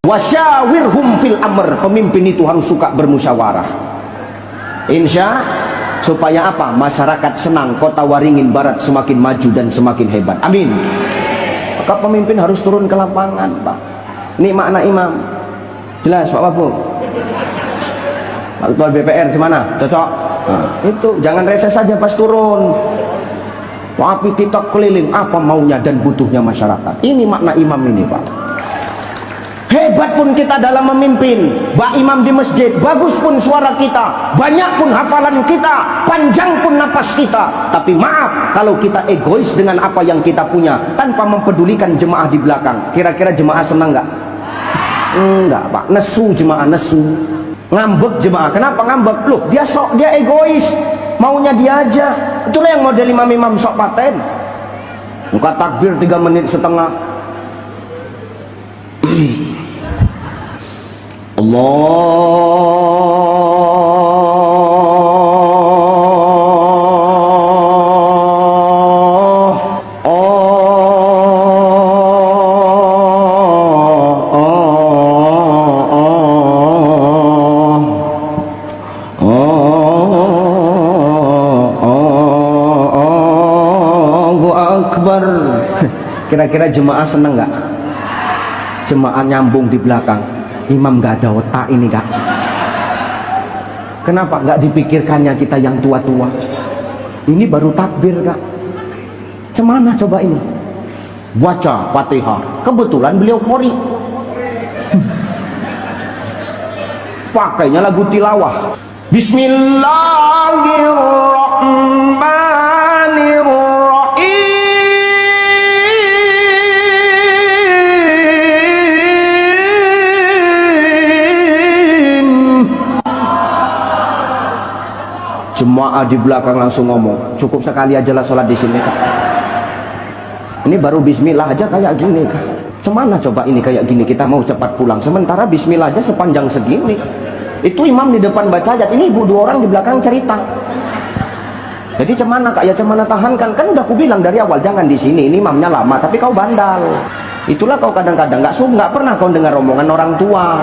Wasyawirhum fil amr, pemimpin itu harus suka bermusyawarah. Insya, supaya apa? Masyarakat senang, kota Waringin Barat semakin maju dan semakin hebat. Amin. Maka pemimpin harus turun ke lapangan, Pak. Ini makna imam. Jelas Pak Babu? Pak Ketua BPR gimana? Cocok? Nah, itu jangan reses saja pas turun. Tapi kita keliling apa maunya dan butuhnya masyarakat. Ini makna imam ini, Pak. Hebat pun kita dalam memimpin, Mbak Imam di masjid, bagus pun suara kita, banyak pun hafalan kita, panjang pun napas kita, tapi maaf kalau kita egois dengan apa yang kita punya tanpa mempedulikan jemaah di belakang. Kira-kira jemaah senang nggak? Enggak, Pak. Nesu jemaah, nesu. Ngambek jemaah. Kenapa ngambek? Loh, dia egois, maunya dia aja. Itulah yang model imam-imam sok paten. Muka takbir 3 menit setengah. Akbar. Kira-kira jemaah seneng nggak? Jemaah nyambung di belakang. Imam nggak ada otak ini, Kak. Kenapa nggak dipikirkannya kita yang tua-tua? Ini baru takbir, Kak. Cemana coba ini? Baca Fatihah. Kebetulan beliau Qori. Pakainya lagu tilawah. Bismillahirrahmanirrahim. Jemaah di belakang langsung ngomong, cukup sekali aja lah sholat di sini, Kak. Ini baru bismillah aja kayak gini, Kak. Cemana coba ini kayak gini kita mau cepat pulang, sementara bismillah aja sepanjang segini. Itu imam di depan baca ayat, ini ibu 2 orang di belakang cerita. Jadi cemana, Kak? Ya cemana tahankan, kan udah aku bilang dari awal jangan di sini, ini imamnya lama tapi kau bandal. Itulah kau kadang-kadang nggak pernah kau dengar omongan orang tua.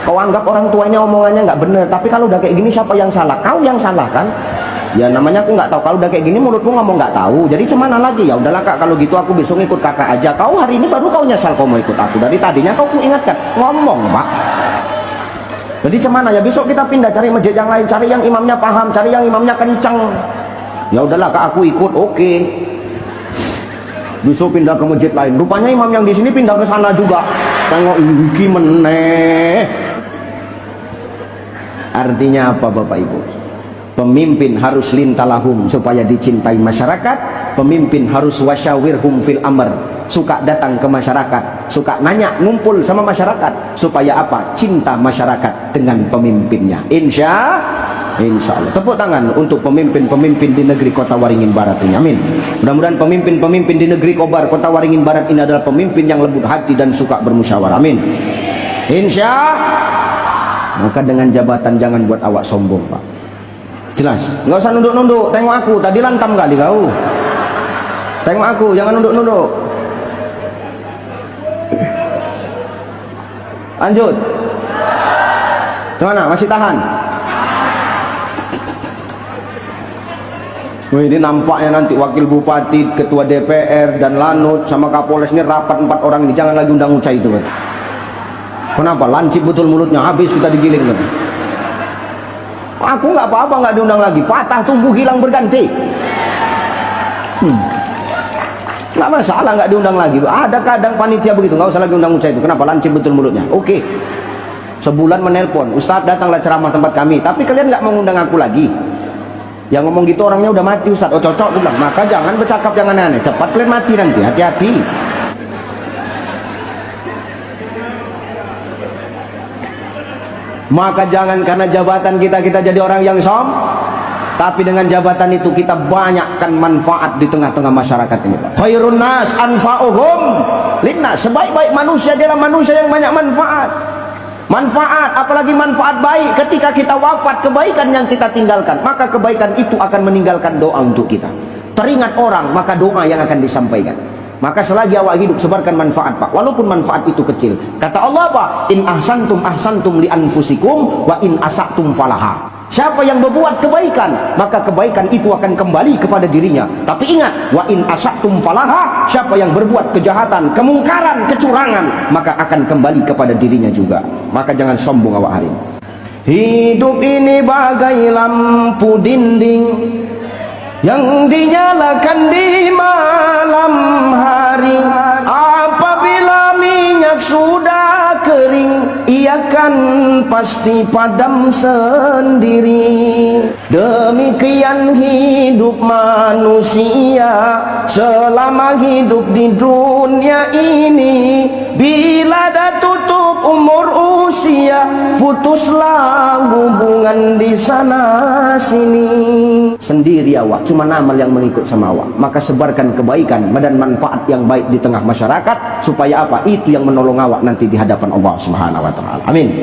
Kau anggap orang tuanya omongannya nggak bener, tapi kalau udah kayak gini siapa yang salah? Kau yang salah kan? Ya namanya aku nggak tahu. Kalau udah kayak gini mulutmu ngomong nggak tahu. Jadi cemana lagi? Ya udahlah, Kak, kalau gitu aku besok ikut kakak aja. Kau hari ini baru kau nyesal kau mau ikut aku. Dari tadinya kau ingatkan ngomong, Pak. Jadi cemana ya? Besok kita pindah cari masjid yang lain, cari yang imamnya paham, cari yang imamnya kencang. Ya udahlah, Kak, aku ikut. Oke. Besok pindah ke masjid lain. Rupanya imam yang di sini pindah ke sana juga. Tengok iki meneh. Artinya apa, Bapak Ibu? Pemimpin harus lintalahum supaya dicintai masyarakat. Pemimpin harus wasyawirhum fil amr, suka datang ke masyarakat, suka nanya, ngumpul sama masyarakat, supaya apa? Cinta masyarakat dengan pemimpinnya. Insya Allah. Tepuk tangan untuk pemimpin-pemimpin di negeri Kota Waringin Barat ini. Amin. Mudah-mudahan pemimpin-pemimpin di negeri Kobar, Kota Waringin Barat ini adalah pemimpin yang lembut hati dan suka bermusyawarah. Amin. Insya. Maka dengan jabatan jangan buat awak sombong, Pak. Jelas. Nggak usah nunduk-nunduk. Tengok aku. Tadi lantam kali kau. Tengok aku. Jangan nunduk-nunduk. Lanjut. Gimana? Masih tahan? Wih, ini nampaknya nanti wakil bupati, ketua DPR dan Lanut sama Kapolres ini rapat 4 orang ini. Jangan lagi undang Ucai itu, kan? Kenapa? Lancip betul mulutnya, habis kita digiling, kan? Aku nggak apa-apa, nggak diundang lagi. Patah tumbuh hilang berganti. Nggak masalah, nggak diundang lagi. Ada kadang panitia begitu, nggak usah lagi undang Ucai itu. Kenapa? Lancip betul mulutnya. Oke. Sebulan menelpon, Ustadz datanglah ceramah tempat kami, tapi kalian nggak mengundang aku lagi. Yang ngomong gitu orangnya udah mati, Ustadz. Oh cocok, aku bilang. Maka jangan bercakap yang aneh-aneh. Cepat kalian mati nanti. Hati-hati. Maka jangan karena jabatan kita jadi orang yang tapi dengan jabatan itu kita banyakkan manfaat di tengah-tengah masyarakat ini, Pak. Khairun nas anfa'uhum linnas. Sebaik-baik manusia adalah manusia yang banyak manfaat. Manfaat, apalagi manfaat baik. Ketika kita wafat, kebaikan yang kita tinggalkan, maka kebaikan itu akan meninggalkan doa untuk kita. Teringat orang, maka doa yang akan disampaikan. Maka selagi awak hidup, sebarkan manfaat, Pak, walaupun manfaat itu kecil. Kata Allah apa? In ahsantum ahsantum li anfusikum wa in asatum falaha. Siapa yang berbuat kebaikan, maka kebaikan itu akan kembali kepada dirinya. Tapi ingat, wa in asatum falaha, siapa yang berbuat kejahatan, kemungkaran, kecurangan, maka akan kembali kepada dirinya juga. Maka jangan sombong awak hari ini. Hidup ini bagai lampu dinding yang dinyalakan di malam hari. Apabila minyak sudah kering, ia kan pasti padam sendiri. Demikian hidup manusia selama hidup di dunia ini. Bila dah tutup umur usia, putuslah hubungan di sana sini. Sendiri awak, cuma amal yang mengikut sama awak. Maka sebarkan kebaikan dan manfaat yang baik di tengah masyarakat, supaya apa? Itu yang menolong awak nanti di hadapan Allah Subhanahu wa taala. Amin.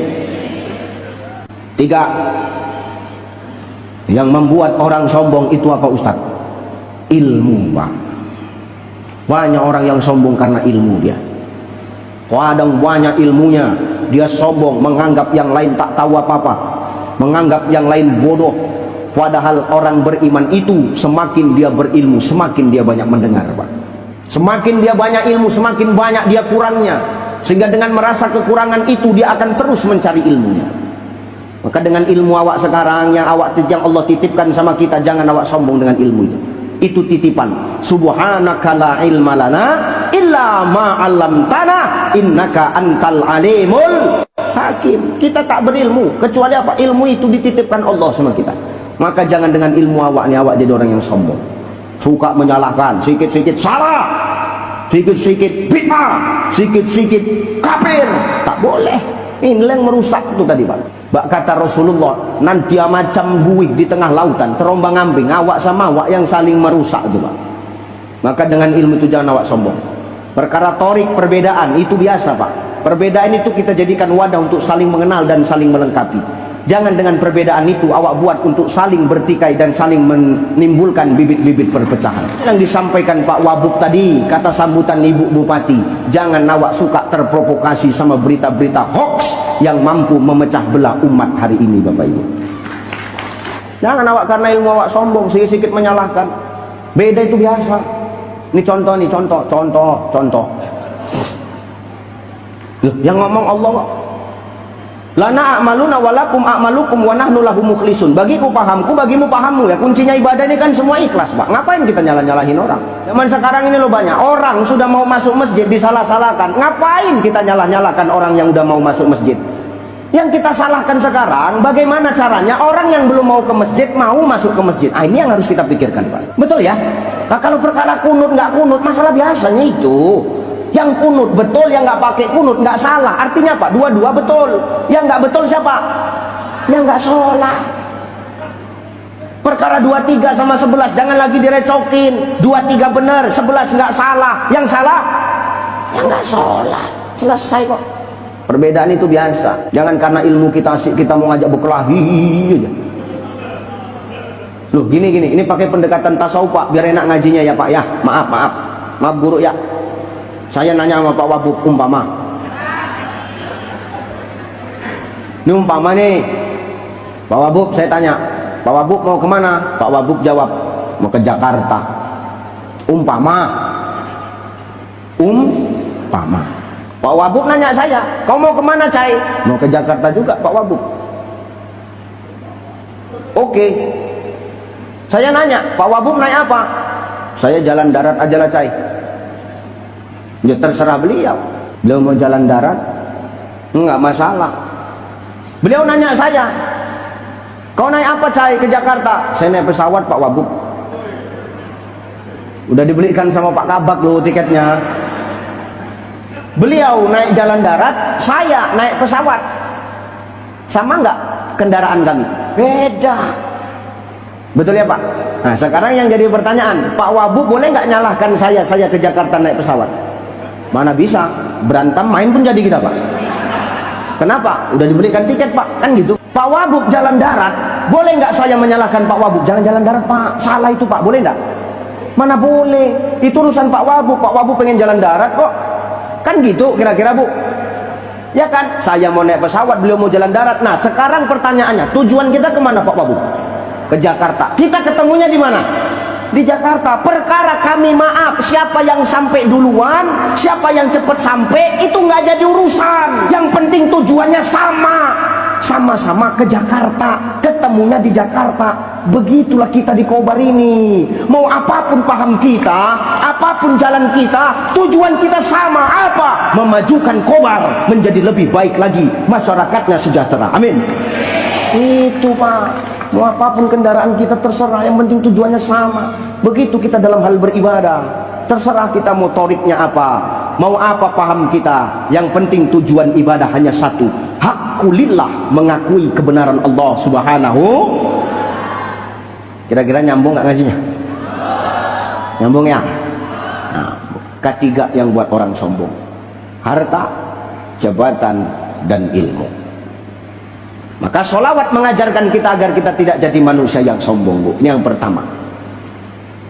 3. Yang membuat orang sombong itu apa, Ustaz? Ilmu, Pak. Banyak orang yang sombong karena ilmu dia. Kadang banyak ilmunya, dia sombong, menganggap yang lain tak tahu apa-apa, menganggap yang lain bodoh. Padahal orang beriman itu semakin dia berilmu, semakin dia banyak mendengar, Pak. Semakin dia banyak ilmu, semakin banyak dia kurangnya. Sehingga dengan merasa kekurangan itu, dia akan terus mencari ilmunya. Maka dengan ilmu awak sekarang yang Allah titipkan sama kita, jangan awak sombong dengan ilmu itu. Itu titipan. Subhanaka la ilma lana illa ma 'allamtana innaka antal alimul hakim. Kita tak berilmu kecuali apa? Ilmu itu dititipkan Allah sama kita. Maka jangan dengan ilmu awak ni awak jadi orang yang sombong, suka menyalahkan, sikit-sikit salah, sikit-sikit bid'ah, sikit-sikit kafir. Tak boleh. Ini yang merusak itu tadi, Pak. Bak kata Rasulullah, nanti macam buih di tengah lautan, terombang ambing, awak sama awak yang saling merusak itu, Pak. Maka dengan ilmu itu jangan awak sombong. Perkara torik, perbedaan itu biasa, Pak. Perbedaan itu kita jadikan wadah untuk saling mengenal dan saling melengkapi. Jangan dengan perbedaan itu awak buat untuk saling bertikai dan saling menimbulkan bibit-bibit perpecahan. Yang disampaikan Pak Wabub tadi, kata sambutan Ibu Bupati, jangan awak suka terprovokasi sama berita-berita hoax yang mampu memecah belah umat hari ini, Bapak Ibu. Jangan awak karena ilmu awak sombong, sedikit-sedikit menyalahkan. Beda itu biasa. Ini contoh nih, contoh. Loh, yang ngomong Allah, Pak. Lana a'maluna walakum a'malukum wa nahnu lahu mukhlisun. Bagiku pahamku, bagimu pahammu. Ya kuncinya ibadah ini kan semua ikhlas, Pak. Ngapain kita nyalah-nyalahin orang? Zaman sekarang ini lo banyak orang sudah mau masuk masjid disalah-salahkan. Ngapain kita nyalah-nyalahkan orang yang udah mau masuk masjid? Yang kita salahkan sekarang, bagaimana caranya orang yang belum mau ke masjid mau masuk ke masjid. Ini yang harus kita pikirkan, Pak. Betul ya? Nah, kalau perkara kunut nggak kunut, masalah biasanya itu. Yang kunut betul, yang nggak pakai kunut nggak salah. Artinya apa? Dua-dua betul. Yang nggak betul siapa? Yang nggak sholat. Perkara 23 sama 11 jangan lagi direcokin. 23 benar, 11 nggak salah. Yang salah yang nggak sholat. Selesai kok. Perbedaan itu biasa. Jangan karena ilmu kita mau ngajak berkelahi aja. Loh gini, ini pakai pendekatan tasawuf, Pak, biar enak ngajinya ya, Pak ya. Maaf guru ya. Saya nanya sama Pak Wabub, umpama nih Pak Wabub, saya tanya, Pak Wabub mau kemana? Pak Wabub jawab, mau ke Jakarta. Umpama Pak Wabub nanya saya, kau mau kemana, Cai? Mau ke Jakarta juga, Pak Wabub. Oke. Saya nanya, Pak Wabub naik apa? Saya jalan darat aja lah, Cai. Ya terserah beliau mau jalan darat enggak masalah. Beliau nanya saya, kau naik apa, Cai, ke Jakarta? Saya naik pesawat, Pak Wabub. Udah dibelikan sama Pak Kabak loh tiketnya. Beliau naik jalan darat, saya naik pesawat. Sama enggak kendaraan kami? Beda. Betul ya, Pak? Nah sekarang yang jadi pertanyaan, Pak Wabub boleh nggak nyalahkan saya ke Jakarta naik pesawat? Mana bisa, berantem main pun jadi kita, Pak. Kenapa? Udah dibelikan tiket, Pak, kan gitu. Pak Wabub jalan darat, boleh nggak saya menyalahkan Pak Wabub? Jangan jalan darat, Pak, salah itu, Pak, boleh nggak? Mana boleh, itu urusan Pak Wabu. Pak Wabu pengen jalan darat kok, kan gitu kira-kira Bu, ya kan? Saya mau naik pesawat, beliau mau jalan darat. Nah sekarang pertanyaannya, tujuan kita kemana Pak Wabu? Ke Jakarta. Kita ketemunya di mana? Di Jakarta. Perkara kami maaf, siapa yang sampai duluan, siapa yang cepat sampai, itu nggak jadi urusan. Yang penting tujuannya sama-sama ke Jakarta, ketemunya di Jakarta. Begitulah kita di Kobar ini. Mau apapun paham kita, apapun jalan kita, tujuan kita sama. Apa? Memajukan Kobar menjadi lebih baik lagi, masyarakatnya sejahtera. Amin. Itu Pak. Mau apapun kendaraan kita terserah, yang penting tujuannya sama. Begitu kita dalam hal beribadah, terserah kita motoriknya apa, mau apa paham kita, yang penting tujuan ibadah hanya satu, haqqulillah, mengakui kebenaran Allah Subhanahu. Kira-kira nyambung nggak ngajinya? Nyambung ya? Nah, ketiga yang buat orang sombong, harta, jabatan, dan ilmu. Maka sholawat mengajarkan kita agar kita tidak jadi manusia yang sombong, Bu. Ini yang pertama.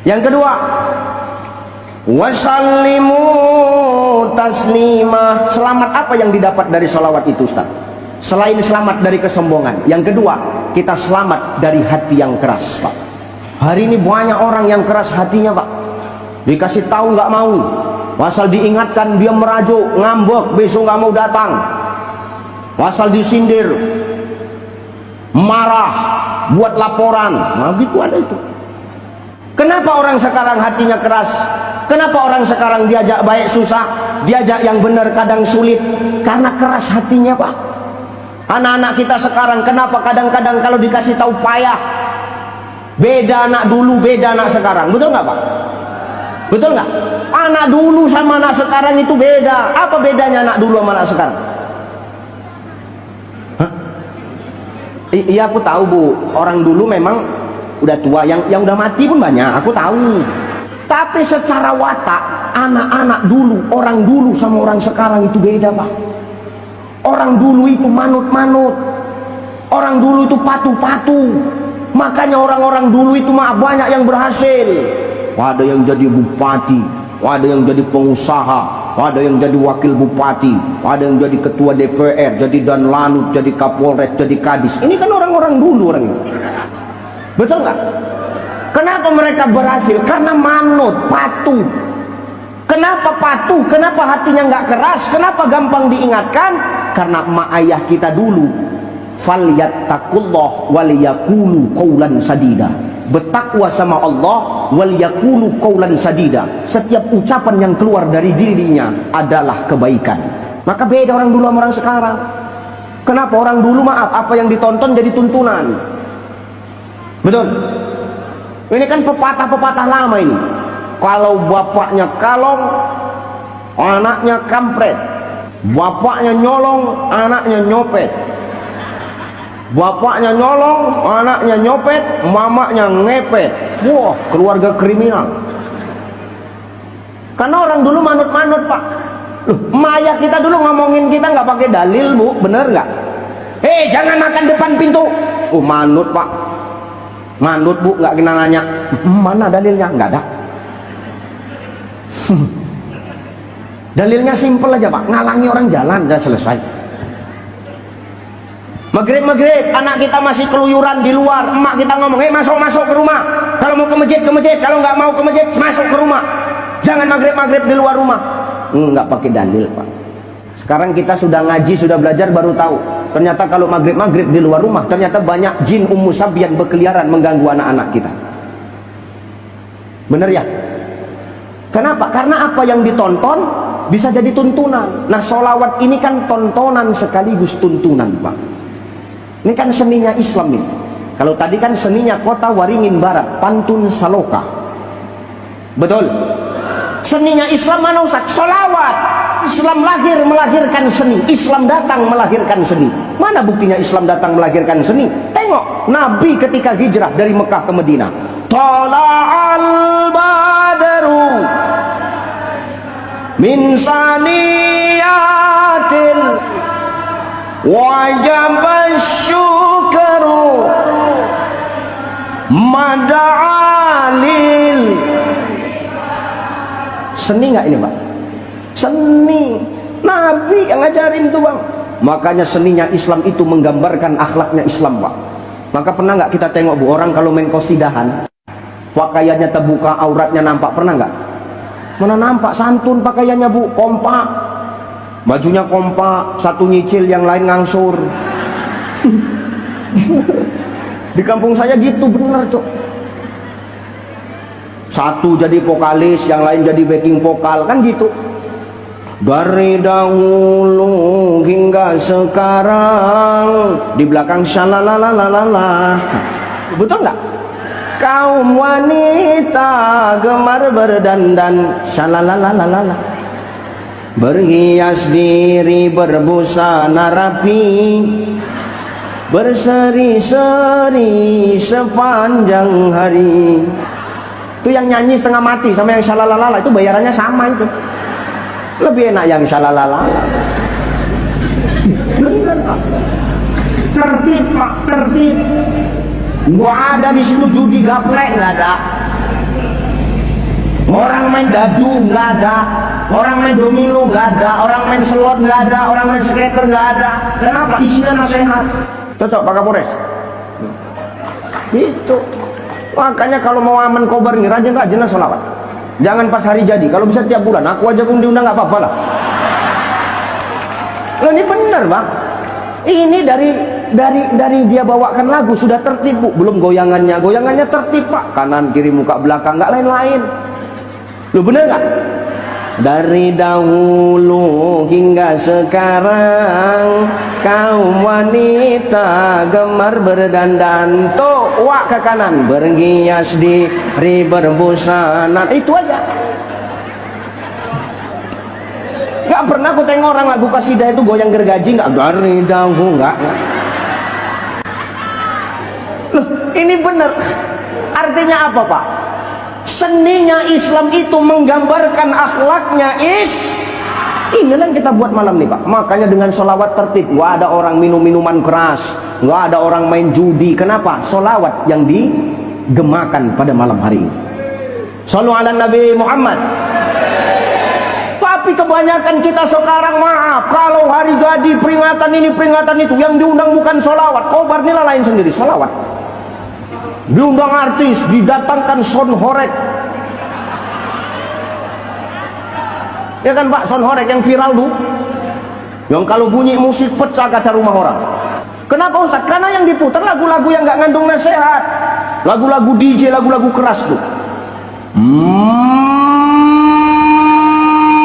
Yang kedua, wasallimu taslima. Selamat apa yang didapat dari sholawat itu, Ustaz? Selain selamat dari kesombongan, yang kedua, kita selamat dari hati yang keras, Pak. Hari ini banyak orang yang keras hatinya, Pak. Dikasih tahu nggak mau, asal diingatkan dia merajuk, ngambek, besok nggak mau datang. Asal disindir, marah, buat laporan. Nah gitu ada itu. Kenapa orang sekarang hatinya keras? Kenapa orang sekarang diajak baik susah, diajak yang benar kadang sulit? Karena keras hatinya, Pak. Anak-anak kita sekarang kenapa kadang-kadang kalau dikasih tahu payah? Beda anak dulu, beda anak sekarang. Betul nggak, Pak? Betul nggak? Anak dulu sama anak sekarang itu beda. Apa bedanya anak dulu sama anak sekarang? Iya aku tahu Bu, orang dulu memang udah tua, yang udah mati pun banyak, aku tahu. Tapi secara watak, anak-anak dulu, orang dulu sama orang sekarang itu beda, Pak. Orang dulu itu manut-manut, orang dulu itu patuh-patuh. Makanya orang-orang dulu itu mah banyak yang berhasil. Ada yang jadi bupati, ada yang jadi pengusaha, ada yang jadi wakil bupati, ada yang jadi ketua DPR, jadi danlanut, jadi kapolres, jadi kadis. Ini kan orang-orang dulu orang ini. Betul nggak? Kenapa mereka berhasil? Karena manut, patuh. Kenapa patuh? Kenapa hatinya nggak keras? Kenapa gampang diingatkan? Karena emak ayah kita dulu, falyattaqullah waliyaqulu qaulan sadida. Bertakwa sama Allah, wal yaqulu qaulan sadida. Setiap ucapan yang keluar dari dirinya adalah kebaikan. Maka beda orang dulu sama orang sekarang. Kenapa orang dulu maaf apa yang ditonton jadi tuntunan? Betul. Ini kan pepatah-pepatah lama ini. Kalau bapaknya kalong, anaknya kampret. Bapaknya nyolong, anaknya nyopet. Bapaknya nyolong, anaknya nyopet, mamanya ngepet. Wah, keluarga kriminal. Karena orang dulu manut-manut, Pak. Loh, maya kita dulu ngomongin kita nggak pakai dalil, Bu, bener nggak? Hei, jangan makan depan pintu. Oh, manut, Pak. Manut, Bu, nggak kena nanya. Mana dalilnya? Nggak ada. Dalilnya simpel aja, Pak. Ngalangi orang jalan, udah selesai. Maghrib, anak kita masih keluyuran di luar, emak kita ngomong, masuk ke rumah. Kalau mau ke masjid, kalau nggak mau ke masjid, masuk ke rumah. Jangan maghrib di luar rumah. Nggak pakai dalil, Pak. Sekarang kita sudah ngaji, sudah belajar, baru tahu. Ternyata kalau maghrib di luar rumah, ternyata banyak jin Ummu Sabyan berkeliaran mengganggu anak-anak kita. Bener ya? Kenapa? Karena apa yang ditonton bisa jadi tuntunan. Nah, sholawat ini kan tontonan sekaligus tuntunan, Pak. Ini kan seninya Islam nih. Kalau tadi kan seninya Kota Waringin Barat, pantun saloka. Betul? Seninya Islam mana Ustaz? Sholawat. Islam lahir melahirkan seni, Islam datang melahirkan seni. Mana buktinya Islam datang melahirkan seni? Tengok Nabi ketika hijrah dari Mekah ke Madinah. Tala'al badru min saniyatil wajabasyukru mada'alil Seni nggak ini Pak? Seni. Nabi yang ngajarin tuh Bang. Makanya seninya Islam itu menggambarkan akhlaknya Islam Pak. Maka pernah nggak kita tengok Bu, orang kalau main qasidahan pakaiannya terbuka, auratnya nampak, pernah nggak? Mana nampak, santun pakaiannya Bu, kompak, bajunya kompak, satu nyicil yang lain ngangsur. Di kampung saya gitu bener Cok. Satu jadi vokalis, yang lain jadi backing vokal, kan gitu. Dari dahulu hingga sekarang, di belakang syalalalalala. Betul nggak? Kaum wanita gemar berdandan syalalalalala, berhias diri berbusana rapi, berseri-seri sepanjang hari. Itu yang nyanyi setengah mati sama yang syalalalala itu bayarannya sama itu. Lebih enak yang syalalalala. Bener Pak. Tertib Pak, tertib. Nggak ada di situ judi gaplek, nggak ada. Orang main dadu nggak ada, orang main domino nggak ada, orang main slot nggak ada, orang main skater nggak ada. Kenapa? Isinya nasihat. Cocok Pak Kapolres. Itu. Makanya kalau mau aman kobar nih, rajin-rajinlah sholawat. Jangan pas hari jadi, kalau bisa tiap bulan. Aku aja pun diundang nggak apa-apa lah. Loh, ini bener Bang. Ini dari dia bawakan lagu sudah tertib Bu. Belum goyangannya tertib Pak. Kanan kiri muka belakang, nggak lain-lain. Loh bener nggak? Dari dahulu hingga sekarang, kaum wanita gemar berdandan. Tuh, wak ke kanan, berhias diri berbusana. Itu aja. Gak pernah aku tengok orang lagu kasidah itu goyang gergaji, nggak. Dari dahulu nggak. Loh, ini bener. Artinya apa Pak? Seninya Islam itu menggambarkan akhlaknya inilah yang kita buat malam nih Pak. Makanya dengan sholawat tertib, nggak ada orang minum minuman keras, nggak ada orang main judi. Kenapa? Sholawat yang digemakan pada malam hari ini. Shallu ala Nabi Muhammad. Tapi kebanyakan kita sekarang, maaf, kalau hari jadi peringatan ini peringatan itu, yang diundang bukan sholawat. Kobar nilai lain sendiri, sholawat. Diundang artis, didatangkan sound horek. Ya kan Pak, sound horek yang viral tuh, yang kalau bunyi musik pecah kaca rumah orang. Kenapa Ustaz? Karena yang diputar lagu-lagu yang nggak ngandung nasihat, lagu-lagu DJ, lagu-lagu keras tuh.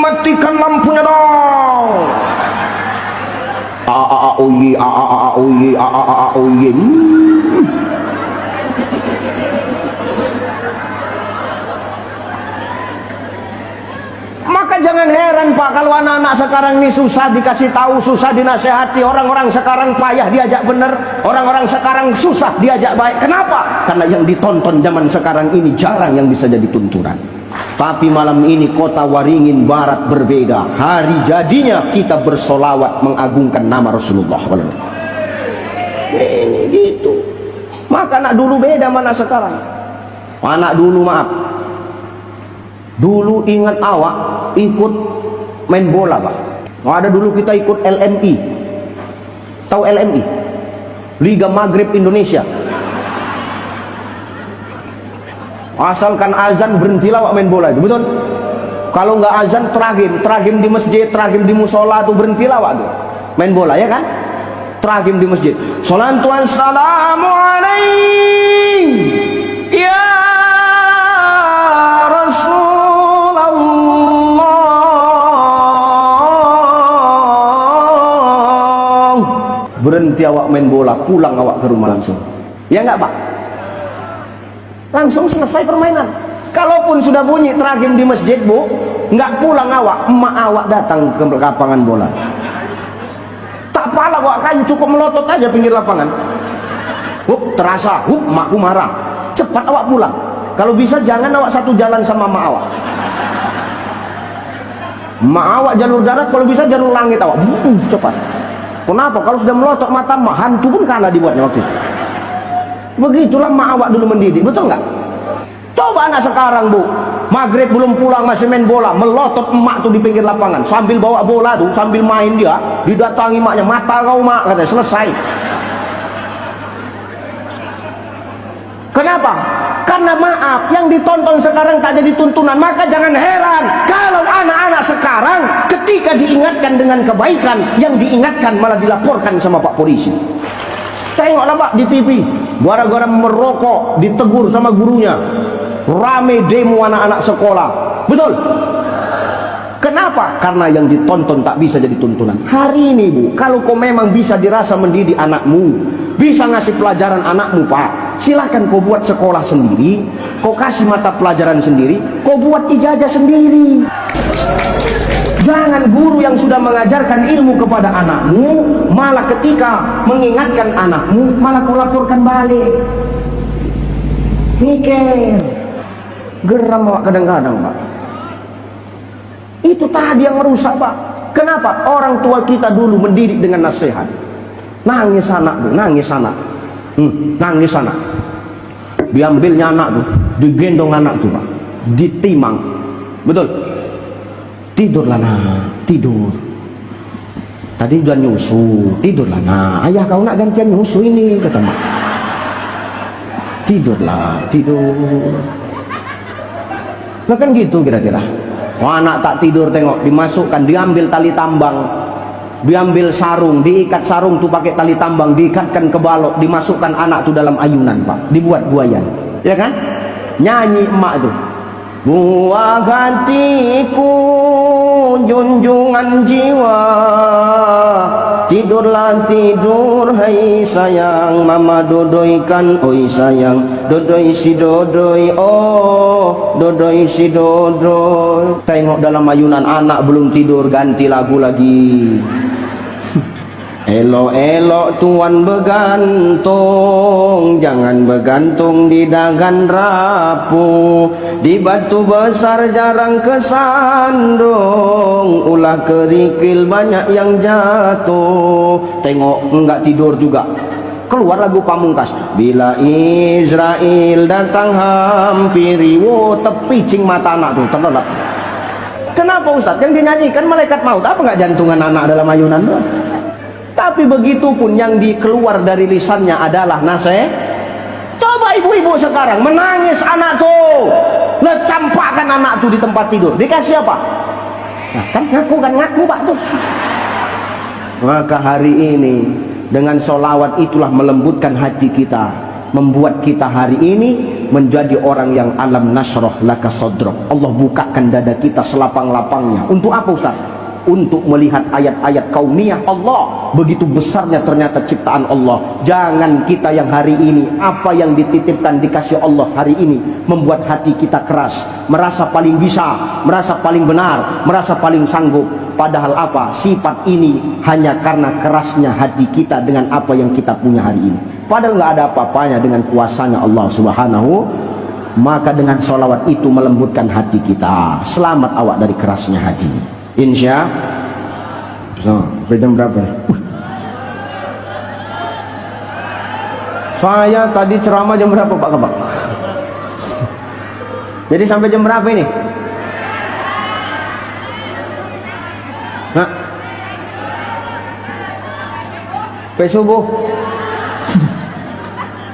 Matikan lampunya dong. Oye, oye, oye. Maka jangan heran Pak kalau anak-anak sekarang ini susah dikasih tahu, susah dinasehati. Orang-orang sekarang payah diajak bener, orang-orang sekarang susah diajak baik. Kenapa? Karena yang ditonton zaman sekarang ini jarang yang bisa jadi tuntunan. Tapi malam ini kota Waringin Barat berbeda. Hari jadinya kita bersolawat mengagungkan nama Rasulullah. Ini gitu. Maka anak dulu beda mana sekarang. Anak dulu maaf, dulu ingat awak ikut main bola Pak. Ada dulu kita ikut LMI. Tahu LMI? Liga Maghrib Indonesia. Asalkan azan berhentilah awak main bola itu, betul? Kalau nggak azan teragim di masjid, teragim di musola tuh berhentilah awak tuh main bola, ya kan? Teragim di masjid. Salatu wassalamu alaihi ya berhenti awak main bola, pulang awak ke rumah langsung. Ya enggak Pak? Langsung selesai permainan. Kalaupun sudah bunyi teragim di masjid Bu, enggak pulang awak, emak awak datang ke lapangan bola. Tak pala awak kayu, cukup melotot aja pinggir lapangan. Terasa, emakku marah. Cepat awak pulang. Kalau bisa jangan awak satu jalan sama emak awak. Emak awak jalur darat, kalau bisa jalur langit awak. Cepat. Kenapa? Kalau sudah melotot mata emak, hantu pun kalah dibuatnya waktu itu. Begitulah emak awak dulu mendidik, betul nggak? Coba anak sekarang Bu, maghrib belum pulang masih main bola, melotot emak tuh di pinggir lapangan sambil bawa bola tuh, sambil main dia, didatangi emaknya, mata kau mak, katanya, selesai. Kenapa? Karena maaf, yang ditonton sekarang tak jadi tuntunan. Maka jangan heran kalau anak-anak sekarang ketika diingatkan dengan kebaikan, yang diingatkan malah dilaporkan sama Pak Polisi. Tengoklah Pak di TV, gara-gara merokok ditegur sama gurunya, rame demo anak-anak sekolah. Betul? Kenapa? Karena yang ditonton tak bisa jadi tuntunan. Hari ini Bu, kalau kau memang bisa dirasa mendidik anakmu, bisa ngasih pelajaran anakmu Pak, silahkan kau buat sekolah sendiri, kau kasih mata pelajaran sendiri, kau buat ijazah sendiri. Jangan guru yang sudah mengajarkan ilmu kepada anakmu, malah ketika mengingatkan anakmu, malah kau laporkan balik. Mikir, geram Pak kadang-kadang Pak. Itu tadi yang merusak Pak. Kenapa? Orang tua kita dulu mendidik dengan nasihat. Nangis anak tuh, nangis anak, nangis anak. Diambilnya anak tuh, digendong anak tuh Pak, ditimang. Betul? Tidurlah nak, tidur. Tadi udah nyusu, tidurlah nak. Ayah kau nak gantian nyusu ini, kata mak. Tidurlah, tidur. Nah kan gitu kira-kira. Wah, anak tak tidur, tengok, dimasukkan, diambil tali tambang, diambil sarung, diikat sarung tuh pakai tali tambang, diikatkan ke balok, dimasukkan anak tuh dalam ayunan Pak, dibuat buayan, ya kan? Nyanyi emak tuh, buah hatiku, junjungan jiwa, tidurlah tidur, hai sayang, mama dodoikan, oi sayang, dodoi si dodoi, oh dodoi si dodoi. Tengok dalam ayunan anak belum tidur, ganti lagu lagi. Elok-elok tuan begantung, jangan begantung di dagan rapuh, di batu besar jarang kesandung, ulah kerikil banyak yang jatuh. Tengok enggak tidur juga, keluar lagu Pamungkas, bila Israel datang hampiri, wo tepi cing mata anak tuh terlelap. Kenapa Ustaz? Yang dinyanyikan malaikat maut, apa enggak jantungan anak dalam ayunan tuh? Tapi begitu pun yang dikeluar dari lisannya adalah nasihat. Coba ibu-ibu sekarang menangis anak tuh, lecampakkan anak tuh di tempat tidur, dikasih apa? Nah, kan ngaku Pak tuh. Maka hari ini dengan sholawat itulah melembutkan hati kita, membuat kita hari ini menjadi orang yang alam nasroh laka sodrok. Allah bukakan dada kita selapang-lapangnya. Untuk apa Ustaz? Untuk melihat ayat-ayat kauniyah Allah. Begitu besarnya ternyata ciptaan Allah. Jangan kita yang hari ini, apa yang dititipkan dikasih Allah hari ini, membuat hati kita keras, merasa paling bisa, merasa paling benar, merasa paling sanggup. Padahal apa? Sifat ini hanya karena kerasnya hati kita dengan apa yang kita punya hari ini. Padahal nggak ada apa-apanya dengan kuasanya Allah Subhanahu. Maka dengan sholawat itu melembutkan hati kita. Selamat awak dari kerasnya hati. Insya Allah. Jam berapa? Saya tadi ceramah jam berapa Pak Kabak? Jadi sampai jam berapa ini? Nah, sampai subuh.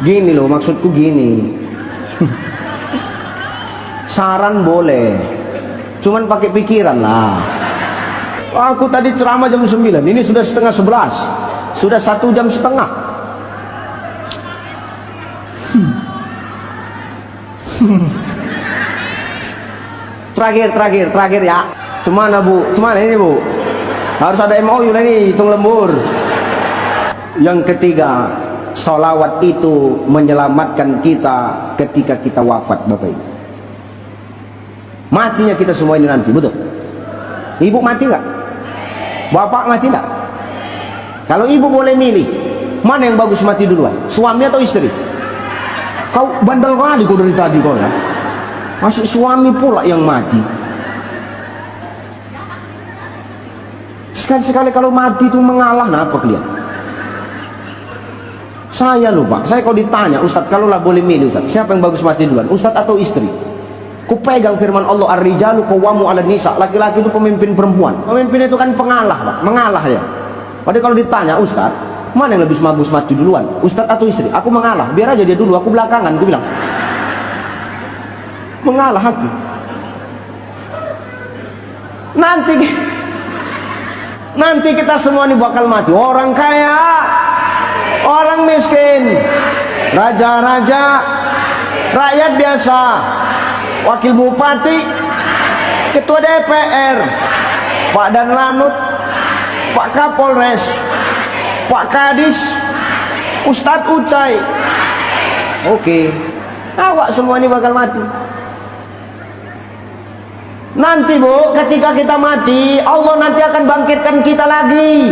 Gini loh, maksudku gini. Saran boleh, cuman pakai pikiran lah. Aku tadi ceramah jam 9, ini sudah setengah 11, sudah 1 jam setengah. Terakhir ya. Cemana Bu? Cemana ini Bu? Harus ada MOU ini, hitung lembur. Yang ketiga, sholawat itu menyelamatkan kita ketika kita wafat Bapak Ibu. Matinya kita semua ini nanti, betul? Ibu mati nggak? Bapak mati nggak? Kalau ibu boleh milih, mana yang bagus mati duluan? Suami atau istri? Kau bandel kali kau dari tadi kau ya. Masih suami pula yang mati. Sekali-sekali kalau mati itu mengalah, nah apa kalian? Saya lupa. Saya kalau ditanya, Ustadz kalau lah boleh milih Ustadz, siapa yang bagus mati duluan? Ustadz atau istri? Kupegang firman Allah, ar-rijalu qawwamu 'alan nisa. Laki-laki itu pemimpin perempuan. Pemimpin itu kan pengalah, Pak. Mengalah ya. Padahal kalau ditanya, Ustaz, mana yang lebih bagus mati duluan? Ustaz atau istri? Aku mengalah. Biar aja dia dulu, aku belakangan. Aku bilang, mengalah aku. Nanti kita semua ini bakal mati. Orang kaya, orang miskin, raja-raja, rakyat biasa, wakil bupati, ketua DPR, Pak Danlanut, Pak Kapolres, Pak Kadis, Ustadz Ucai. Oke, awak semua ini bakal mati. Nanti Bu, ketika kita mati, Allah nanti akan bangkitkan kita lagi.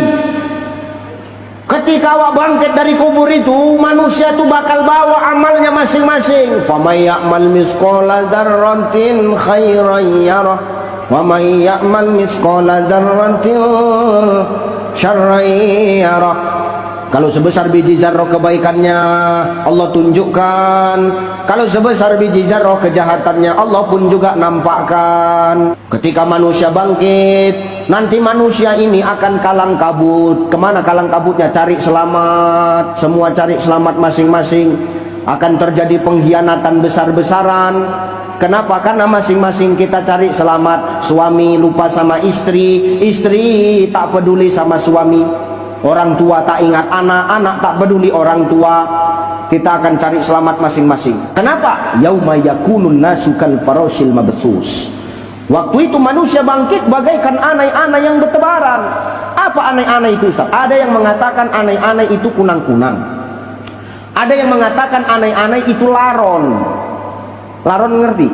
Ketika awak bangkit dari kubur itu, manusia itu bakal bawa amalnya masing-masing. Faman ya'mal misqala dzarratin khairan yarah, wa man ya'mal misqala dzarratin syarran yarah. Kalau sebesar biji zarrah kebaikannya, Allah tunjukkan. Kalau sebesar biji zarrah kejahatannya, Allah pun juga nampakkan. Ketika manusia bangkit, nanti manusia ini akan kalang kabut. Kemana kalang kabutnya? Cari selamat. Semua cari selamat masing-masing. Akan terjadi pengkhianatan besar-besaran. Kenapa? Karena masing-masing kita cari selamat. Suami lupa sama istri, istri tak peduli sama suami. Orang tua tak ingat anak, anak tak peduli orang tua. Kita akan cari selamat masing-masing. Kenapa? Yauma yakunun nasu kal farashil mabsus. Waktu itu manusia bangkit bagaikan anai-anai yang bertebaran. Apa anai-anai itu, Ustaz? Ada yang mengatakan anai-anai itu kunang-kunang. Ada yang mengatakan anai-anai itu laron. Laron ngerti?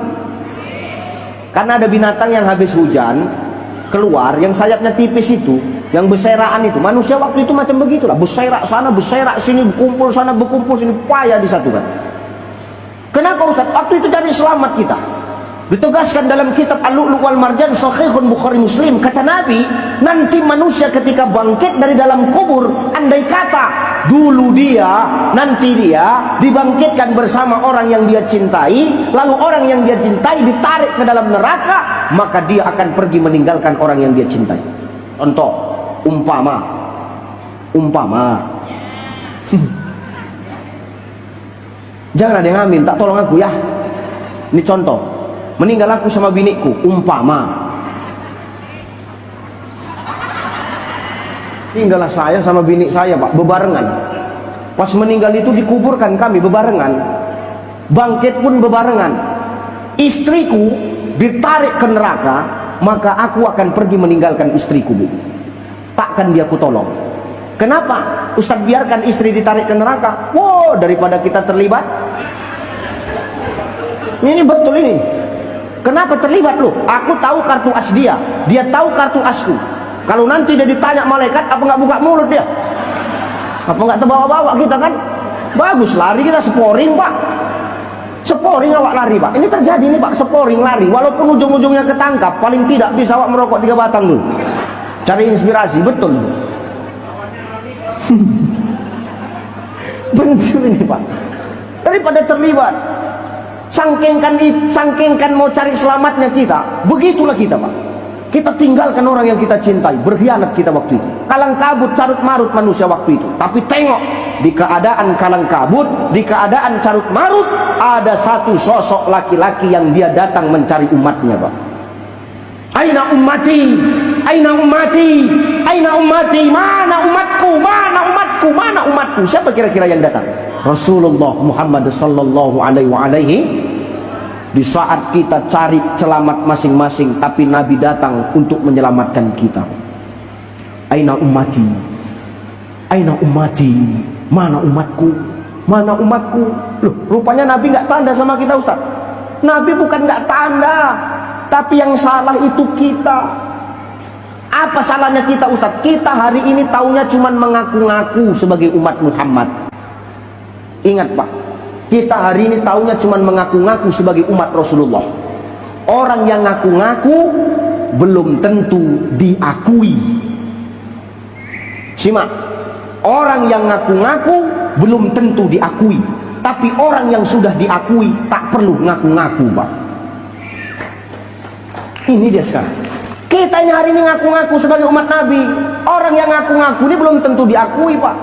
Karena ada binatang yang habis hujan keluar, yang sayapnya tipis itu, yang berseraan itu. Manusia waktu itu macam begitulah, berserak sana, berserak sini, berkumpul sana, berkumpul sini, payah disatukan. Kenapa Ustaz? Waktu itu cari selamat kita. Ditugaskan dalam kitab Al-Lu'lu' wal Marjan, Sahihun Bukhari Muslim. Kata Nabi, nanti manusia ketika bangkit dari dalam kubur, andai kata dulu dia, nanti dia dibangkitkan bersama orang yang dia cintai, lalu orang yang dia cintai ditarik ke dalam neraka, maka dia akan pergi meninggalkan orang yang dia cintai. Contoh, umpama jangan ada yang amin, tak tolong aku ya. Ini contoh, meninggal aku sama biniku, umpama tinggallah saya sama bini saya Pak, bebarengan. Pas meninggal itu dikuburkan kami bebarengan, bangkit pun bebarengan. Istriku ditarik ke neraka, maka aku akan pergi meninggalkan istriku Bu. Takkan dia ku tolong. Kenapa? Ustadz biarkan istri ditarik ke neraka. Wow, daripada kita terlibat. Ini betul ini. Kenapa terlibat loh? Aku tahu kartu as dia, dia tahu kartu asku. Kalau nanti dia ditanya malaikat, apa nggak buka mulut dia? Apa nggak terbawa-bawa kita kan? Bagus lari kita sporing Pak. Sporing awak lari Pak. Ini terjadi nih Pak, sporing lari. Walaupun ujung-ujungnya ketangkap, paling tidak bisa awak merokok 3 batang dulu. Cari inspirasi, betul. Betul ini Pak. Daripada terlibat. Sangkingkan mau cari selamatnya kita, begitulah kita Pak. Kita tinggalkan orang yang kita cintai, berkhianat kita waktu itu. Kalang kabut, carut marut manusia waktu itu. Tapi tengok, di keadaan kalang kabut, di keadaan carut marut, ada satu sosok laki-laki yang dia datang mencari umatnya Pak. Aina ummati, aina ummati, aina ummati, mana umatku, mana umatku, mana umatku. Siapa kira-kira yang datang? Rasulullah Muhammad sallallahu alaihi. Di saat kita cari selamat masing-masing, tapi Nabi datang untuk menyelamatkan kita. Aina ummati, aina ummati, mana umatku, mana umatku. Loh, rupanya Nabi nggak tanda sama kita Ustaz. Nabi bukan nggak tanda, tapi yang salah itu kita. Apa salahnya kita Ustaz? Kita hari ini taunya cuma mengaku-ngaku sebagai umat Muhammad. Ingat Pak, kita hari ini taunya cuma mengaku-ngaku sebagai umat Rasulullah. Orang yang ngaku-ngaku belum tentu diakui. Simak, orang yang ngaku-ngaku belum tentu diakui. Tapi orang yang sudah diakui tak perlu ngaku-ngaku Pak. Ini dia sekarang. Kita ini hari ini ngaku-ngaku sebagai umat Nabi. Orang yang ngaku-ngaku ini belum tentu diakui, Pak.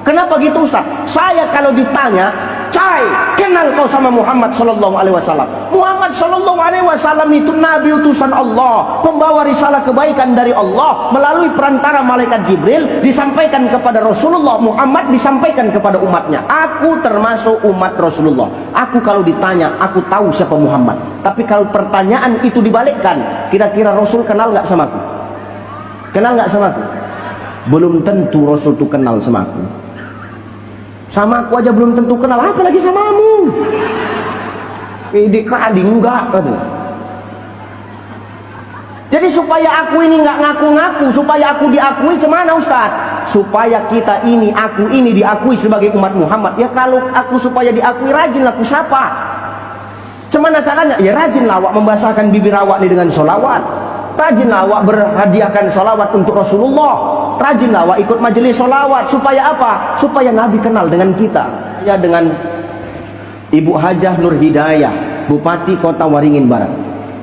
Kenapa gitu, Ustaz? Saya kalau ditanya, "Cai, kenal kau sama Muhammad sallallahu alaihi wasallam?" Muhammad sallallahu alaihi wasallam itu nabi utusan Allah, pembawa risalah kebaikan dari Allah melalui perantara malaikat Jibril disampaikan kepada Rasulullah. Muhammad disampaikan kepada umatnya. Aku termasuk umat Rasulullah. Aku kalau ditanya, aku tahu siapa Muhammad. Tapi kalau pertanyaan itu dibalikkan, kira-kira Rasul kenal nggak sama aku? Kenal nggak sama aku? Belum tentu Rasul itu kenal sama aku. Sama aku aja belum tentu kenal, apalagi samamu. Pede kali enggak katanya. Jadi supaya aku ini nggak ngaku-ngaku, supaya aku diakui cemana Ustaz? Supaya kita ini, aku ini diakui sebagai umat Muhammad. Ya kalau aku supaya diakui, rajinlah aku sapa. Cemana caranya? Ya rajinlah awak membasahkan bibir awak ini dengan sholawat. Rajinlah awak berhadiahkan sholawat untuk Rasulullah. Rajinlah awak ikut majelis sholawat. Supaya apa? Supaya Nabi kenal dengan kita. Ya dengan Ibu Hajah Nur Hidayah, Bupati Kota Waringin Barat.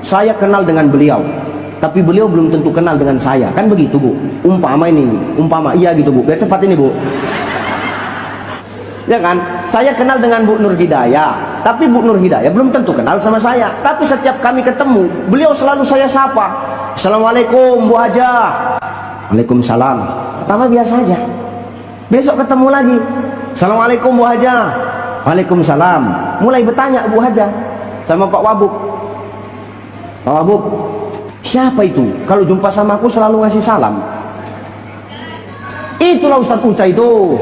Saya kenal dengan beliau, tapi beliau belum tentu kenal dengan saya. Kan begitu, Bu? Umpama ini, umpama iya gitu, Bu. Biar cepat ini, Bu. Ya kan? Saya kenal dengan Bu Nur Hidayah, tapi Bu Nur Hidayah belum tentu kenal sama saya. Tapi setiap kami ketemu, beliau selalu saya sapa. Assalamualaikum Bu Hajah. Waalaikumsalam. Pertama biasa aja. Besok ketemu lagi. Assalamualaikum Bu Hajah. Waalaikumsalam. Mulai bertanya Bu Hajah sama Pak Wabuk. Pak Wabuk, siapa itu? Kalau jumpa sama aku selalu ngasih salam. Itulah Ustadz Ucai itu.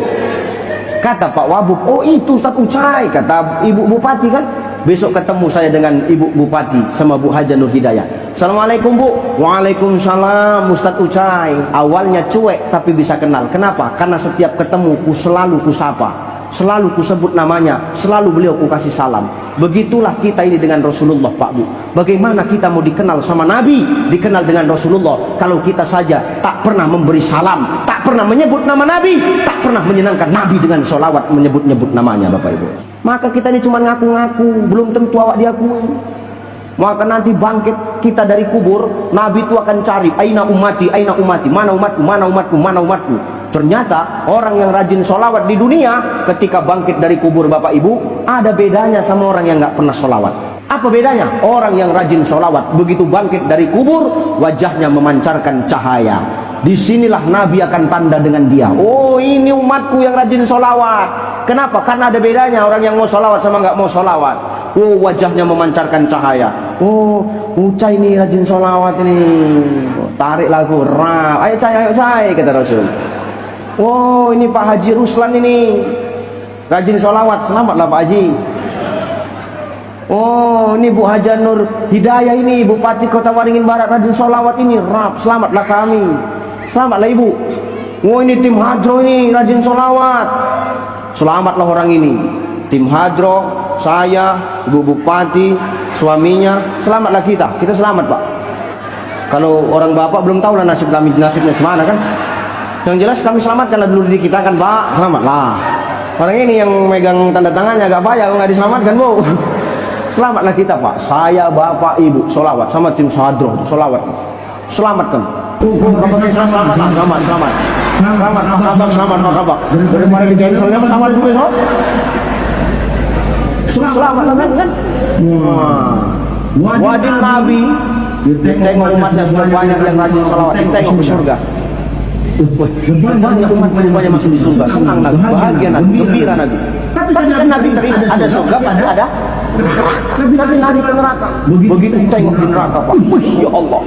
Kata Pak Wabuk, oh itu Ustadz Ucai. Kata Ibu Bupati kan. Besok ketemu saya dengan Ibu Bupati sama Bu Hajah Nur Hidayah. Assalamualaikum Bu. Waalaikumsalam Ustadz Ucai. Awalnya cuek tapi bisa kenal. Kenapa? Karena setiap ketemu ku selalu ku sapa, selalu ku sebut namanya, selalu beliau ku kasih salam. Begitulah kita ini dengan Rasulullah, Pak Bu. Bagaimana kita mau dikenal sama Nabi, dikenal dengan Rasulullah, kalau kita saja tak pernah memberi salam, tak pernah menyebut nama Nabi, tak pernah menyenangkan Nabi dengan sholawat menyebut-nyebut namanya, Bapak Ibu. Maka kita ini cuma ngaku-ngaku, belum tentu awak diakui. Maka nanti bangkit kita dari kubur, Nabi itu akan cari, aina umati, mana umatku, mana umatku, mana umatku. Ternyata orang yang rajin sholawat di dunia, ketika bangkit dari kubur, Bapak Ibu, ada bedanya sama orang yang nggak pernah sholawat. Apa bedanya? Orang yang rajin sholawat, begitu bangkit dari kubur, wajahnya memancarkan cahaya. Disinilah Nabi akan tanda dengan dia. Oh, ini umatku yang rajin sholawat. Kenapa? Karena ada bedanya orang yang mau sholawat sama nggak mau sholawat. Oh, wajahnya memancarkan cahaya. Oh, Ucai ini rajin sholawat ini. Tarik lagu, rap. Ayo Cai, kata Rasul. Oh, ini Pak Haji Ruslan ini rajin sholawat. Selamatlah Pak Haji. Oh, ini Bu Hajah Nur Hidayah ini, Bupati Kota Waringin Barat, rajin sholawat ini. Rap, selamatlah kami. Selamatlah Ibu. Oh, ini tim Hadro ini rajin sholawat. Selamatlah orang ini. Tim Hadro, saya, Ibu Bupati, suaminya, selamatlah kita. Kita selamat, Pak. Kalau orang bapak belum tahu lah nasibnya semana kan. Yang jelas kami selamatkanlah dulu diri kita kan, Pak. Selamatlah. Orang ini yang megang tanda tangannya agak payah kalau nggak diselamatkan, Bu. Selamatlah kita, Pak. Saya, Bapak, Ibu, sholawat sama tim Hadro, sholawat. Selamatkan. Selamat. Selamat, marhaban. Daripada dijahit soalnya pertama dulu besok. Selamat kan? Wadin Nabi tengok umatnya sudah banyak yang rajin salawat, tengok ke surga. Banyak umat masuk di surga, senang Nabi, bahagia Nabi, gembira Nabi. Tapi kan Nabi teringat ada surga pasti ada. Nabi lari ke neraka. Begitu tengok di neraka, Pak. Ya Allah.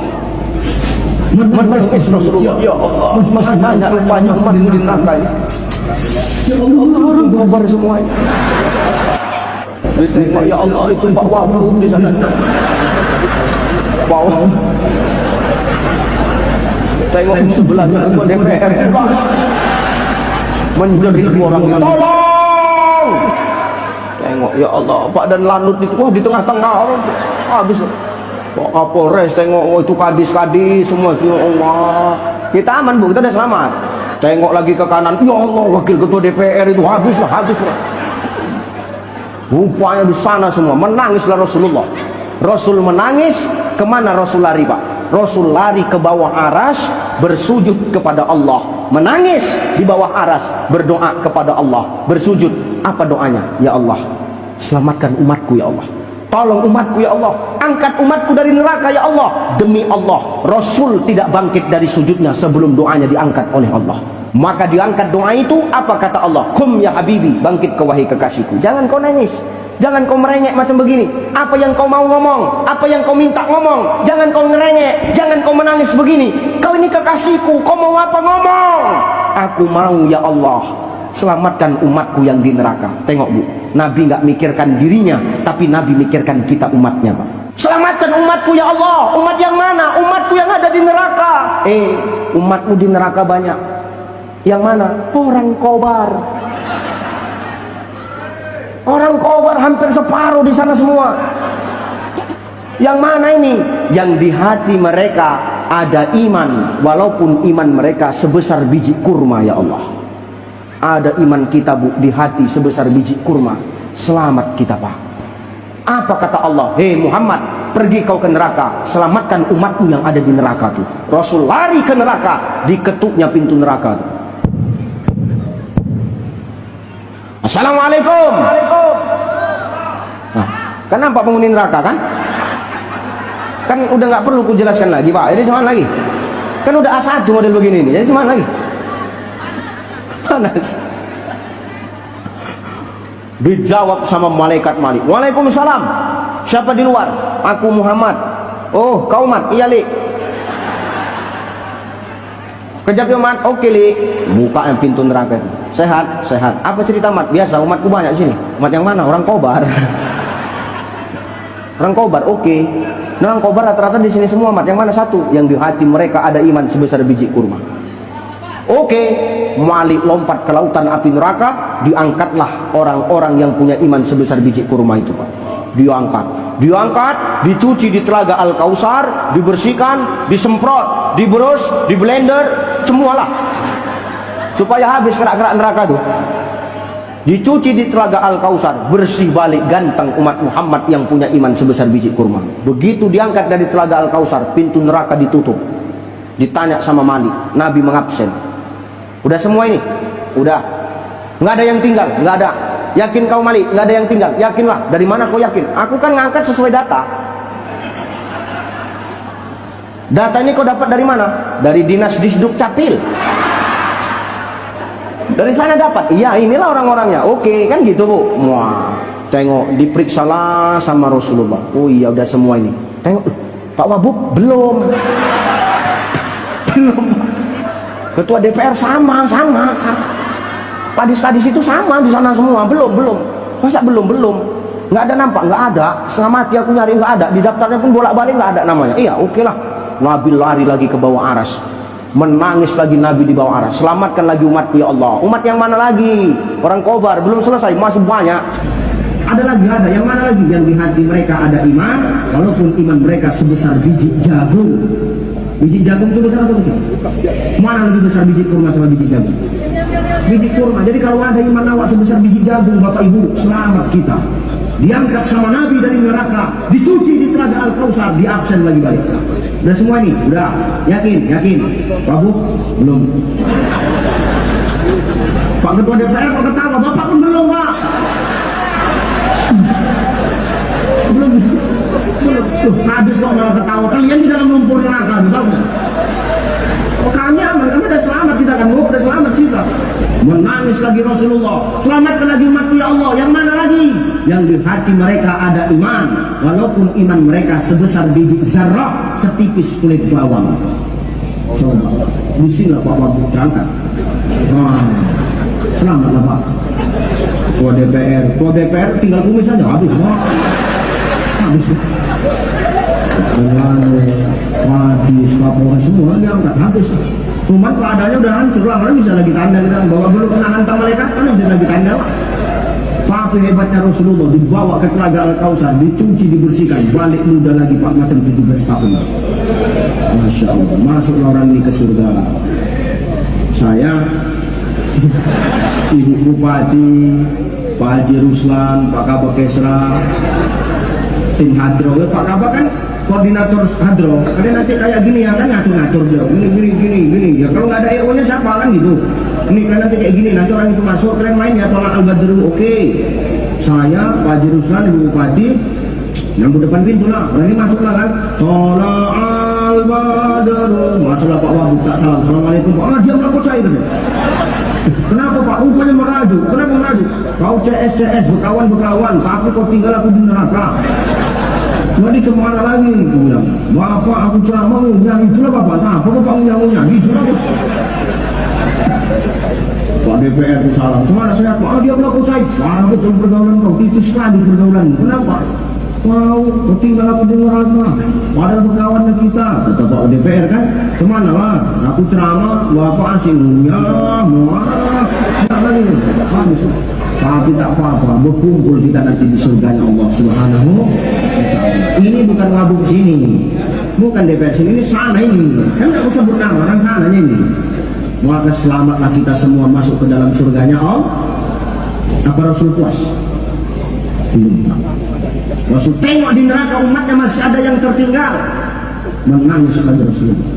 Menangis Rasulullah. Ya Allah. Masih banyak rupanya umat di neraka ini. Ya Allah, kabar semua ini. Diterima, ya Allah, itu Pak Wabuk di sana. Bawah. Tengok sebelahnya ketua DPR menjerit orang itu. Tolong! Tengok, ya Allah, Pak dan Lanut itu di tengah-tengah orang habis. Pak Kapolres tengok, oh itu kadis-kadis semua, ya Allah. Kita aman, Bu, kita udah selamat. Tengok lagi ke kanan, ya Allah, wakil ketua DPR itu habis lah. Rupanya di sana semua menangislah Rasulullah. Rasul menangis Kemana Rasul lari Pak? Rasul lari ke bawah aras, bersujud kepada Allah, menangis di bawah aras, berdoa kepada Allah, bersujud. Apa doanya? Ya Allah, selamatkan umatku ya Allah, tolong umatku ya Allah, angkat umatku dari neraka ya Allah. Demi Allah, Rasul tidak bangkit dari sujudnya sebelum doanya diangkat oleh Allah. Maka diangkat doa itu. Apa kata Allah? Kum ya habibi, bangkit ke wahai kekasihku. Jangan kau nangis, jangan kau merengek macam begini. Apa yang kau mau ngomong, apa yang kau minta ngomong. Jangan kau ngerengek, jangan kau menangis begini. Kau ini kekasihku, kau mau apa ngomong. Aku mau ya Allah, selamatkan umatku yang di neraka. Tengok Bu, Nabi nggak mikirkan dirinya, tapi Nabi mikirkan kita umatnya Pak. Selamatkan umatku ya Allah. Umat yang mana? Umatku yang ada di neraka. Umatmu di neraka banyak. Yang mana? Orang Kobar. Orang Kobar hampir separuh di sana semua. Yang mana ini? Yang di hati mereka ada iman, walaupun iman mereka sebesar biji kurma ya Allah. Ada iman kita Bu di hati sebesar biji kurma. Selamat kita Pak. Apa kata Allah? Hei Muhammad, pergi kau ke neraka, selamatkan umatmu yang ada di neraka tuh. Rasul lari ke neraka, diketuknya pintu neraka tuh. Assalamualaikum. Nah, kan nampak penghuni neraka kan? Kan udah nggak perlu ku jelaskan lagi Pak. Jadi cuman lagi. Kan udah A1 model begini nih. Jadi cuman lagi. Panas. Dijawab sama malaikat Malik. Waalaikumsalam. Siapa di luar? Aku Muhammad. Oh, kau Mat? Iya Li. Kejap ya Mat. Oke Li. Buka yang pintu neraka itu. Sehat, sehat. Apa cerita Mat? Biasa, umatku banyak sini. Umat yang mana? Orang Kobar. Orang Kobar, oke. Nah, orang Kobar rata-rata di sini semua Mat. Yang mana satu? Yang di hati mereka ada iman sebesar biji kurma. Oke, Malik lompat ke lautan api neraka, diangkatlah orang-orang yang punya iman sebesar biji kurma itu Pak. Diangkat, dicuci di telaga Al-Kausar, dibersihkan, disemprot, diberus, di blender, semualah. Supaya habis kerak-kerak neraka tuh. Dicuci di telaga Al-Kausar, bersih balik ganteng umat Muhammad yang punya iman sebesar biji kurma. Begitu diangkat dari telaga Al-Kausar, pintu neraka ditutup. Ditanya sama Malik, Nabi mengabsen. Udah semua ini? Udah. Nggak ada yang tinggal? Nggak ada. Yakin kau Malik? Nggak ada yang tinggal? Yakinlah. Dari mana kau yakin? Aku kan ngangkat sesuai data. Data ini kau dapat dari mana? Dari Dinas Disduk Capil. Dari sana dapat. Iya, inilah orang-orangnya. Oke, kan gitu Bu. Wah, tengok diperiksalah sama Rasulullah. Oh iya, udah semua ini. Tengok, Pak Wabub belum. Belum. Ketua DPR sama. Kadis-kadis itu sama di sana semua. Belum. Masa belum? Nggak ada nampak, nggak ada. Setengah mati aku nyari nggak ada. Di daftarnya pun bolak-balik nggak ada namanya. Iya, oke lah. Nabi lari lagi ke bawah aras. Menangis lagi Nabi di bawah aras. Selamatkan lagi umatku ya Allah. Umat yang mana lagi? Orang Kobar belum selesai, masih banyak. Ada lagi, ada. Yang mana lagi? Yang di hati mereka ada iman, walaupun iman mereka sebesar biji jagung. Biji jagung itu besar atau kecil? Mana lebih besar biji kurma sama biji jagung? Biji kurma. Jadi kalau ada iman awak sebesar biji jagung, Bapak Ibu, selamat kita. Diangkat sama Nabi dari neraka, dicuci di telaga Al-Kausar, diabsen lagi balik. Udah semua ini? Udah. Yakin? Bapak belum. Pak Ketua DPR kok ketawa? Bapak pun belum Pak. Belum. Tuh, habis kok malah ketawa. Kalian di dalam lumpur neraka, tahu nggak? Oh, kami aman, kami udah selamat kita kan, udah selamat kita. Menangis lagi Rasulullah, selamatkan lagi umatku ya Allah. Yang mana lagi? Yang di hati mereka ada iman, walaupun iman mereka sebesar biji zarrah, setipis kulit bawang. Coba, bismillah Pak Wabub terangkat. Selamatlah Pak. Ketua DPR tinggal kumis saja habis Pak. Habis. Hadis, laporan semua diangkat habis. Cuman keadaannya udah hancur lah, mana bisa lagi tanda kita bahwa belum kena hantam malaikat, mana bisa lagi tanda. Tapi hebatnya Rasulullah dibawa ke telaga Al-Kausar, dicuci, dibersihkan, balik muda lagi Pak, macam 17 tahun. Masya Allah, masuklah orang ini ke surga. Saya, Ibu Bupati, Pak Haji Ruslan, Pak Kabak Kesra, tim Hadro, Pak Kabak kan koordinator hadroh, kalian nanti kayak gini ya kan ngatur-ngatur beliau, gini. Ya kalau nggak ada EO-nya siapa kan gitu. Ini kalian nanti kayak gini, nanti orang itu masuk, kalian main ya tolak al-badru, oke. Saya Pak Haji Ruslan, Ibu Bupati, yang ke depan pintu lah, orang ini masuk lah kan. Tolak al-badru, masuklah Pak Wabuk tak salam, assalamualaikum Pak. Dia melakukan saya gitu. Kenapa Pak? Rupanya merajuk. Kenapa merajuk? Kau CS, berkawan, tapi kau tinggal aku di neraka. Jadi kemana lagi? Aku bilang, Bapak aku ceramah, yang itulah Bapak. Apa Bapak ngunyah-ngunyah? Itulah Pak DPR itu salam. Kemana saya? Pak, dia melakukan saya. Parah betul pergaulan kau, tipis sekali pergaulan. Kenapa? Kau tinggal aku di neraka. Padahal berkawan dengan kita. Kata Pak DPR kan, kemana lah? Aku ceramah, Bapak asing ngunyah, tapi tak apa-apa, berkumpul kita nanti di surga Allah Subhanahu wa Ta'ala. Ini bukan ngabuk sini, bukan DPR sini, ini sana ini. Kan nggak usah sebut nama orang sananya ini. Maka selamatlah kita semua masuk ke dalam surganya Allah. Apa Rasul puas? Belum. Rasul tengok di neraka umatnya masih ada yang tertinggal, menangis lagi Rasulullah.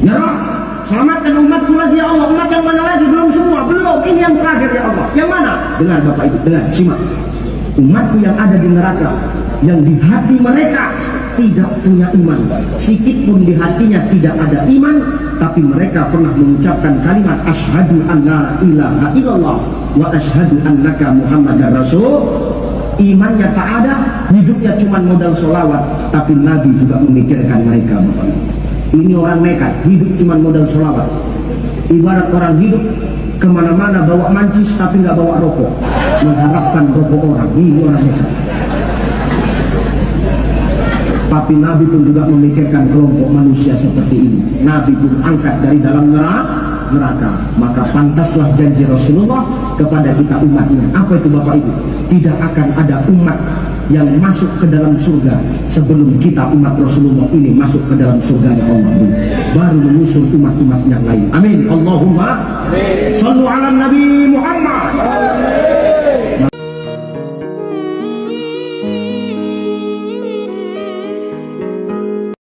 Ya Rabb, selamatkan umatku lagi ya Allah. Umat yang mana lagi? Belum semua, belum. Ini yang terakhir ya Allah. Yang mana? Dengar Bapak Ibu, dengar, simak. Umatku yang ada di neraka, yang di hati mereka tidak punya iman, sikit pun di hatinya tidak ada iman, tapi mereka pernah mengucapkan kalimat asyhadu an la ilaha illallah wa asyhadu annaka muhammadar rasul. Imannya tak ada, hidupnya cuma modal sholawat, tapi Nabi juga memikirkan mereka. Bapak. Ini orang nekat, hidup cuma modal sholawat. Ibarat orang hidup kemana-mana bawa mancis tapi nggak bawa rokok, mengharapkan rokok orang. Ini orang nekat. Tapi Nabi pun juga memikirkan kelompok manusia seperti ini. Nabi pun angkat dari dalam neraka. Maka pantaslah janji Rasulullah kepada kita umatnya. Apa itu Bapak Ibu? Tidak akan ada umat yang masuk ke dalam surga sebelum kita umat Rasulullah ini masuk ke dalam surga Allah dulu. Baru menyusul umat-umat yang lain. Amin. Allahumma sallu ala Nabi Muhammad.